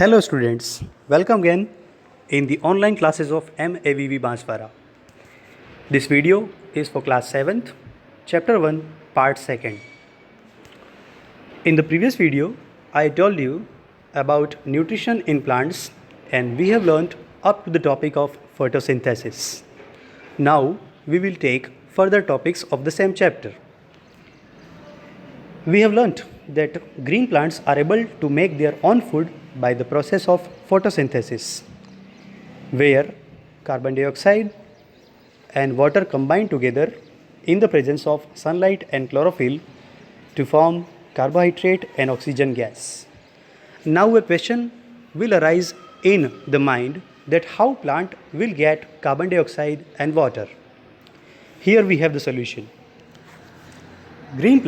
Hello students, welcome again in the online classes of MAVV Banswara. This video is for class 7th, chapter 1, part 2nd. In the previous video, I told you about nutrition in plants and we have learnt up to the topic of photosynthesis. Now we will take further topics of the same chapter. We have learnt that green plants are able to make their own food by the process of photosynthesis, where carbon dioxide and water combine together in the presence of sunlight and chlorophyll to form carbohydrate and oxygen gas. Now a question will arise in the mind that how plant will get carbon dioxide and water. Here we have the solution. Green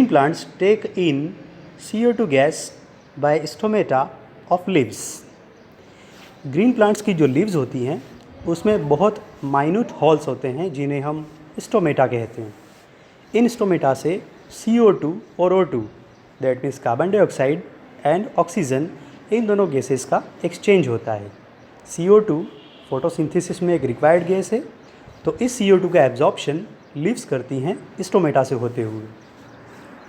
plants take in CO2 gas by stomata of leaves. Green plants की जो leaves होती हैं उसमें बहुत minute holes होते हैं जिन्हें हम स्टोमेटा कहते हैं. इन स्टोमेटा से CO2 और O2 that means carbon dioxide and oxygen in दोनों गैसेस का एक्सचेंज होता है. CO2 फोटोसिंथेसिस में एक रिक्वायर्ड गैस है, तो इस CO2 का एब्जॉर्प्शन लीव्स करती हैं स्टोमेटा से होते हुए.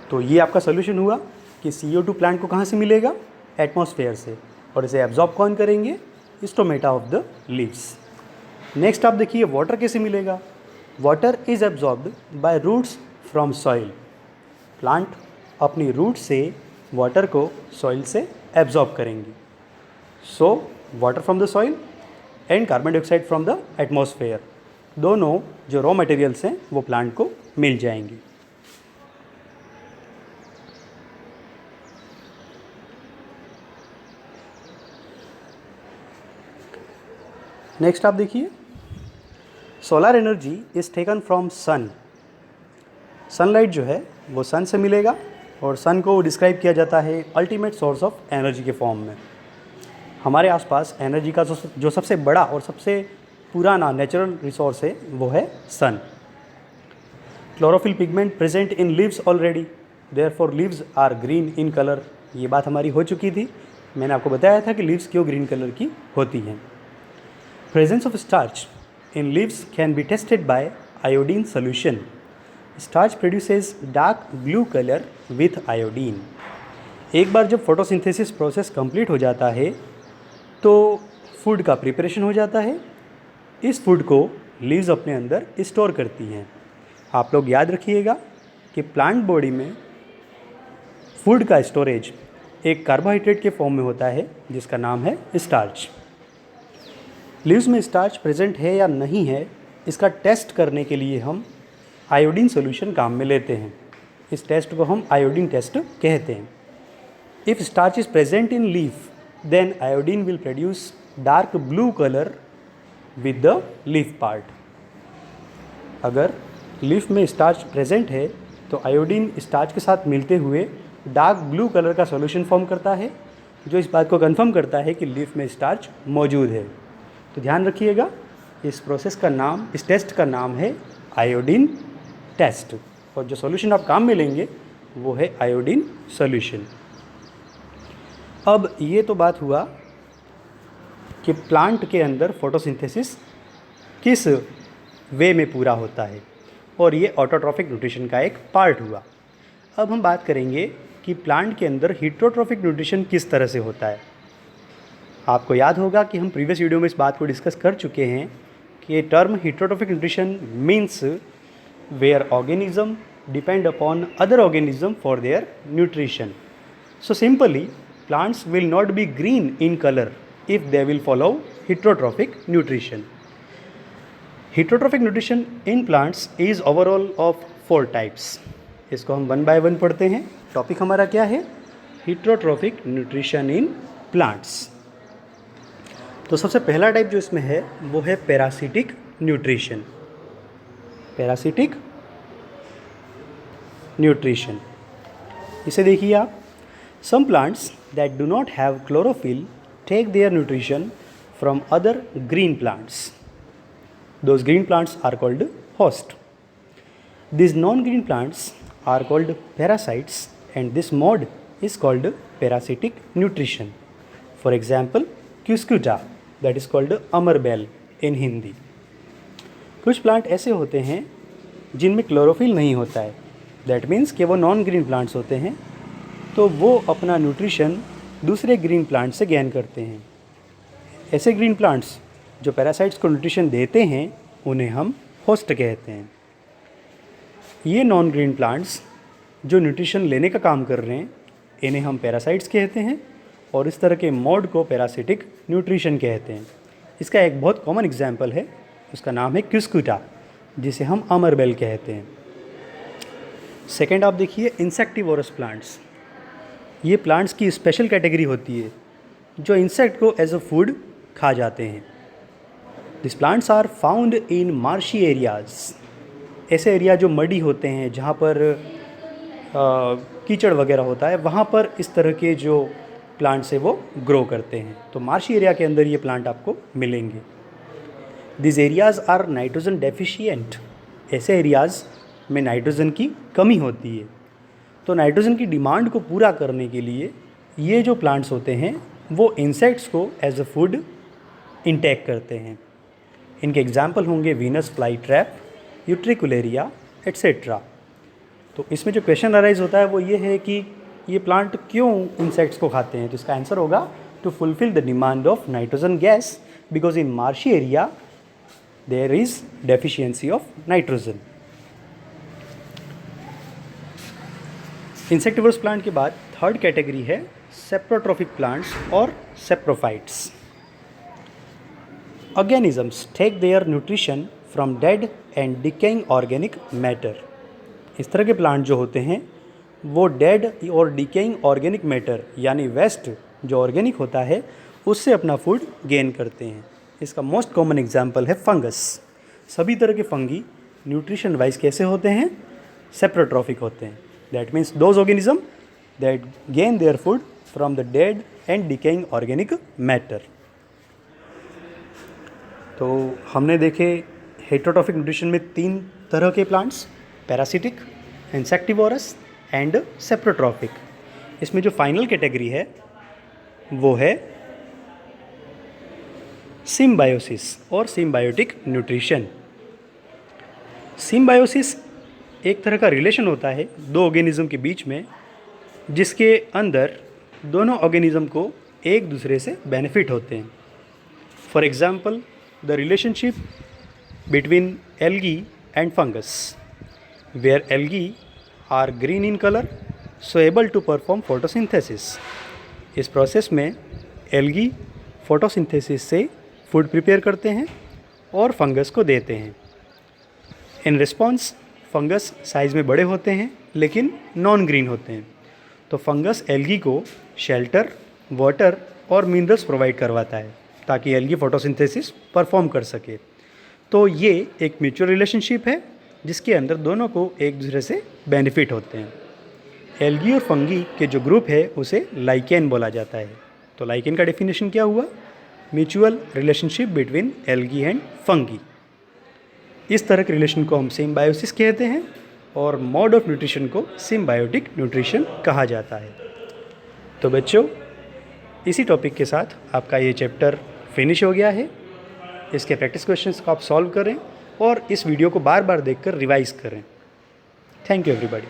तो ये आपका सोल्यूशन हुआ कि CO2 प्लांट को कहाँ से मिलेगा? एटमॉस्फेयर से, और इसे एब्जॉर्ब कौन करेंगे? Stomata of the leaves. Next आप देखिए वाटर कैसे मिलेगा. Water is absorbed by roots from soil. Plant अपनी रूट से वाटर को सॉइल से एब्जॉर्ब करेंगी. So water from the soil and carbon dioxide from the atmosphere, दोनों जो रॉ मटेरियल्स हैं वो प्लांट को मिल जाएंगी. नेक्स्ट आप देखिए solar energy is taken from sun. Sunlight जो है वो सन से मिलेगा और सन को डिस्क्राइब किया जाता है अल्टीमेट सोर्स ऑफ एनर्जी के फॉर्म में. हमारे आसपास एनर्जी का जो सबसे बड़ा और सबसे पुराना नेचुरल रिसोर्स है वो है sun. Chlorophyll pigment present in leaves already, therefore leaves are green in colour. ये बात हमारी हो चुकी थी. मैंने आपको बताया था कि लीव्स क्यों ग्रीन कलर की होती हैं. Presence of starch in leaves can be tested by iodine solution. Starch produces dark blue color with iodine. एक बार जब फोटोसिंथेसिस प्रोसेस कंप्लीट हो जाता है तो फूड का प्रिपरेशन हो जाता है. इस फूड को लीव्स अपने अंदर स्टोर करती हैं. आप लोग याद रखिएगा कि प्लांट बॉडी में फूड का स्टोरेज एक कार्बोहाइड्रेट के फॉर्म में होता है जिसका नाम है स्टार्च. लीव्स में स्टार्च प्रेजेंट है या नहीं है इसका टेस्ट करने के लिए हम आयोडीन सॉल्यूशन काम में लेते हैं. इस टेस्ट को हम आयोडीन टेस्ट कहते हैं. If starch is present in leaf then iodine will produce dark blue colour with the leaf part. अगर लीफ में स्टार्च प्रेजेंट है तो आयोडीन स्टार्च के साथ मिलते हुए डार्क ब्लू कलर का सॉल्यूशन फॉर्म करता है, जो इस बात को कंफर्म करता है कि लीफ में स्टार्च मौजूद है. तो ध्यान रखिएगा इस प्रोसेस का नाम, इस टेस्ट का नाम है आयोडीन टेस्ट, और जो सॉल्यूशन आप काम में लेंगे वो है आयोडीन सॉल्यूशन. अब ये तो बात हुआ कि प्लांट के अंदर फोटोसिंथेसिस किस वे में पूरा होता है, और ये ऑटोट्रॉफिक न्यूट्रिशन का एक पार्ट हुआ. अब हम बात करेंगे कि प्लांट के अंदर हीटरोट्रॉफिक न्यूट्रिशन किस तरह से होता है. आपको याद होगा कि हम प्रीवियस वीडियो में इस बात को डिस्कस कर चुके हैं कि term heterotrophic nutrition means where organism depend upon other organism for their nutrition. So simply plants will not be green in colour if they will follow heterotrophic nutrition. Heterotrophic nutrition in plants is overall of 4 types. इसको हम 1 by 1 पढ़ते हैं. Topic हमारा क्या है? Heterotrophic nutrition in plants. तो सबसे पहला टाइप जो इसमें है वो है पैरासिटिक न्यूट्रिशन. पैरासिटिक न्यूट्रिशन, इसे देखिए आप. Some plants that do not have chlorophyll take their nutrition from other green plants. Those green plants are called host. These non-green plants are called parasites, and this mode is called parasitic nutrition. For example, Cuscuta, that is called अमरबेल in Hindi. कुछ plant ऐसे होते हैं जिनमें chlorophyll नहीं होता है, that means कि वो नॉन ग्रीन प्लांट्स होते हैं, तो वो अपना न्यूट्रिशन दूसरे ग्रीन प्लांट से गेन करते हैं. ऐसे ग्रीन प्लांट्स जो पैरासाइट्स को न्यूट्रिशन देते हैं उन्हें हम होस्ट कहते हैं. ये नॉन ग्रीन प्लांट्स जो न्यूट्रिशन लेने का काम कर रहे हैं इन्हें हम पैरासाइट्स कहते हैं और इस तरह के मोड को पैरासिटिक न्यूट्रिशन कहते हैं. इसका एक बहुत कॉमन एग्जाम्पल है, उसका नाम है क्यूस्कुटा, जिसे हम अमरबेल कहते हैं. सेकेंड आप देखिए इंसेक्टिवोरस प्लांट्स. ये प्लांट्स की स्पेशल कैटेगरी होती है जो इंसेक्ट को एज अ फूड खा जाते हैं. This plants are found in marshy areas. ऐसे एरिया जो मडी होते हैं, जहाँ पर कीचड़ वगैरह होता है, वहाँ पर इस तरह के जो प्लांट्स है वो ग्रो करते हैं. तो मार्शी एरिया के अंदर ये प्लांट आपको मिलेंगे. This areas are nitrogen deficient. ऐसे एरियाज़ में नाइट्रोजन की कमी होती है. तो नाइट्रोजन की डिमांड को पूरा करने के लिए ये जो प्लांट्स होते हैं वो इंसेक्ट्स को एज अ फूड इंटेक करते हैं. इनके एग्जाम्पल होंगे Venus fly trap, utricularia etcetera. तो इसमें जो क्वेश्चन अराइज होता है वो ये है कि ये प्लांट क्यों इंसेक्ट्स को खाते हैं. तो इसका आंसर होगा to fulfil the demand of nitrogen gas, because in marshy area there is deficiency of nitrogen. Insectivorous plant के बाद थर्ड कैटेगरी है सेप्रोट्रोफिक प्लांट्स और saprophytes. Organisms take their nutrition from dead and decaying organic matter. इस तरह के plant जो होते हैं वो डेड और डिकेइंग ऑर्गेनिक मैटर यानी वेस्ट जो ऑर्गेनिक होता है उससे अपना फूड गेन करते हैं. इसका मोस्ट कॉमन एग्जाम्पल है फंगस. सभी तरह के फंगी न्यूट्रिशन वाइज कैसे होते हैं, सेप्रोट्रोफिक होते हैं. That means those organism that gain their food from the dead and decaying organic matter. तो हमने देखे हेटेरोट्रॉफिक न्यूट्रिशन में 3 तरह के plants, parasitic, insectivorous and saprotrophic. इसमें जो फाइनल कैटेगरी है वो है सिम्बायोसिस और सिम्बायोटिक न्यूट्रिशन. सिम्बायोसिस एक तरह का रिलेशन होता है 2 ऑर्गेनिज्म के बीच में, जिसके अंदर दोनों ऑर्गेनिज्म को एक दूसरे से बेनिफिट होते हैं. For example the relationship between algae and fungus, where algae are green in color, so able to perform photosynthesis. इस प्रोसेस में algae photosynthesis से फूड प्रिपेयर करते हैं और फंगस को देते हैं. इन रिस्पॉन्स फंगस साइज़ में बड़े होते हैं लेकिन नॉन ग्रीन होते हैं. तो फंगस एल्गी को शेल्टर, वाटर और मिनरल्स प्रोवाइड करवाता है ताकि एल्गी फोटोसिंथेसिस परफॉर्म कर सके. तो ये एक म्यूचुअल रिलेशनशिप है जिसके अंदर दोनों को एक दूसरे से बेनिफिट होते हैं. एल्गी और फंगी के जो ग्रुप है उसे लाइकेन बोला जाता है. तो लाइकेन का डेफिनेशन क्या हुआ, mutual relationship between algae and fungi. इस तरह के रिलेशन को हम सिम्बायोसिस कहते हैं और मोड ऑफ न्यूट्रिशन को सिम्बायोटिक न्यूट्रिशन कहा जाता है. तो बच्चों, इसी टॉपिक के साथ आपका ये चैप्टर फिनिश हो गया है. इसके प्रैक्टिस क्वेश्चंस को आप सॉल्व करें और इस वीडियो को बार बार देखकर रिवाइज करें. Thank you everybody.